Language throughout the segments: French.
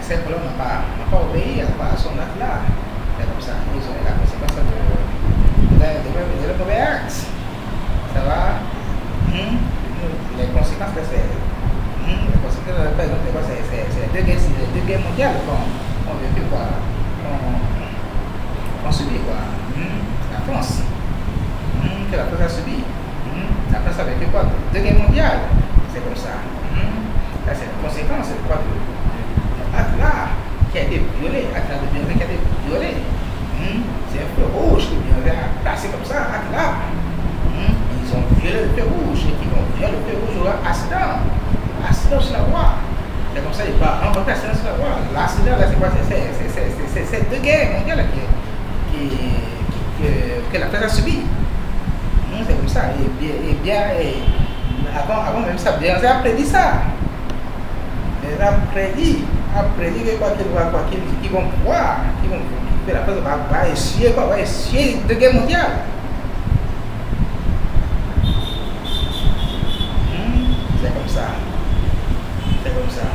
ces colons n'ont pas obéi à son acte là. C'est comme ça, ils ont eu la conséquence de le mauvais acte. Ça va? Les conséquences de ces. Les conséquences, par exemple, c'est les deux guerres mondiales qu'on vécu, quoi. Qu'on subit, quoi. La France. Que la France a subi. La France a vécu quoi? Deux guerres mondiales. C'est comme ça. Ça, c'est la conséquence de quoi? L'acte là qui a été violé, l'acte de Bienvenue qui a été violé. C'est un feu rouge que Bienvenue a placé comme ça, l'acte là. Ils ont violé le feu rouge et qui vont violer le feu rouge au accident. Accident sur la voie. C'est comme ça, il va remporter l'accident sur la voie. L'accident là, c'est quoi? C'est deux guerres mondiales que la France a subi. C'est comme ça. Et bien, avant même ça, bien, ça a prédit ça. Il a prédit qu'ils vont pouvoir, que la France va essuyer deux guerres mondiales. C'est comme ça. C'est comme ça.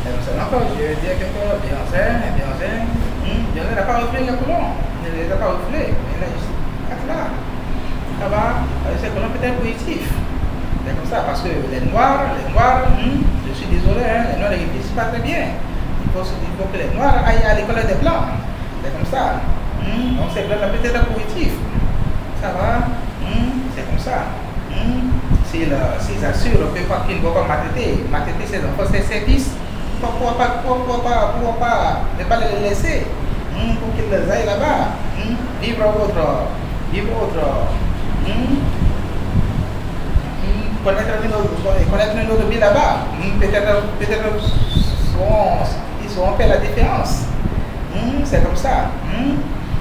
C'est comme ça. Encore, je dis à quelqu'un, Beyoncé n'a pas reflé les colons. Il ne les a pas reflés. Mais là, ça va, ces colons peut être positifs. C'est comme ça, parce que les noirs, je suis désolé, les noirs ne réfléchissent pas très bien. Il faut que les noirs aillent à l'école des blancs. C'est comme ça. Donc ces blancs peut être positifs. Ça va, c'est comme ça. S'ils assurent qu'ils ne vont pas maltraiter ces enfants, ces services, pourquoi pas ne pas les laisser pour qu'ils aillent là-bas, vivre autre. Connaître notre vie là-bas. Peut-être ils sauront faire la différence. C'est comme ça.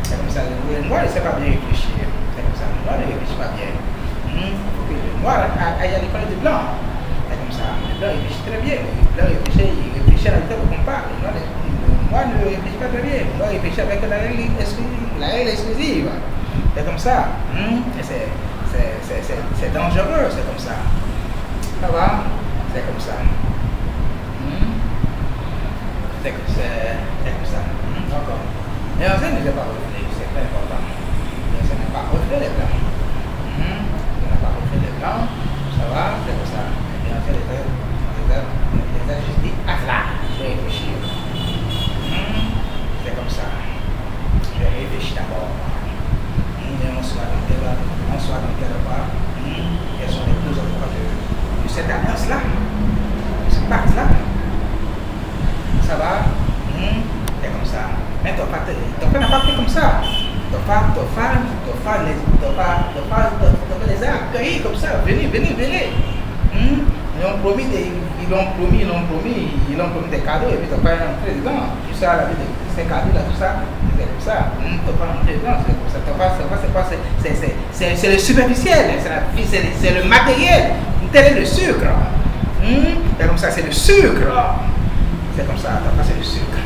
C'est comme ça. Le noir ne sait pas bien réfléchir. C'est comme ça. Le noir ne réfléchit pas bien. Il faut que le noir aille à l'école du blanc. C'est comme ça. Le blanc réfléchit très bien. Le blanc réfléchit à la tête qu'on parle. Le noir ne réfléchit pas très bien. Le noir réfléchit avec la règle exclusive. C'est comme ça. C'est dangereux, c'est comme ça. Ça va? C'est comme ça. C'est comme ça. Encore. Mais en fait, ne pas refléter, c'est très important. Ça n'est pas refléter les blancs. Ça n'a pas refléter les blancs. Ça va? C'est comme ça. Mais en fait, les a juste dit, ah là, je vais réfléchir. C'est comme ça. Je vais réfléchir d'abord. On soit dans quel part, quelles sont les causes de cette alliance-là, de ce pacte-là. Ça va? C'est comme ça. Mais ton père n'a pas fait comme ça. Ton père les a accueillis comme ça. Venez. Ils l'ont promis des cadeaux et puis ton père est entré dedans. Tu sais, la vie de ces cadeaux-là, tout ça, c'est comme ça. Ton père est entré dedans, c'est comme ça. Ton père, c'est quoi? C'est le superficiel, c'est le matériel. Tel est le sucre. C'est comme ça, c'est le sucre. C'est comme ça, ton père, c'est le sucre.